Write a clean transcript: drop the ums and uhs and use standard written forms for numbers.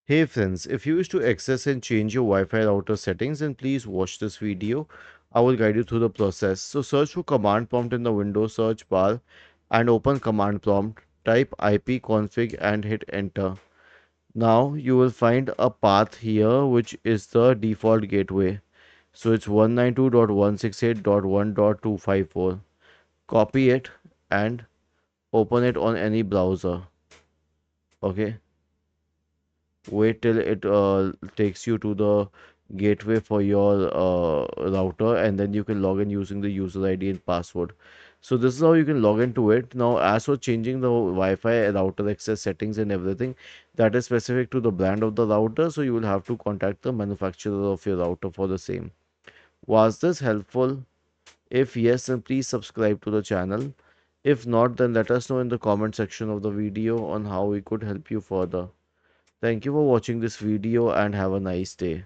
Hey friends, if you wish to access and change your Wi-Fi router settings, then please watch this video. I will guide you through the process. So search for command prompt in the Windows search bar and open command prompt. Type ipconfig and hit enter. Now you will find a path here which is the default gateway. So it's 192.168.1.254. Copy it and open it on any browser. Okay. Wait till it takes you to the gateway for your router, and then you can log in using the user ID and password. So this is how you can log into it. Now, as for changing the Wi-Fi router access settings and everything, that is specific to the brand of the router, so you will have to contact the manufacturer of your router for the same. Was this helpful? If yes, then please subscribe to the channel. If not, then let us know in the comment section of the video on how we could help you further. Thank you for watching this video and have a nice day.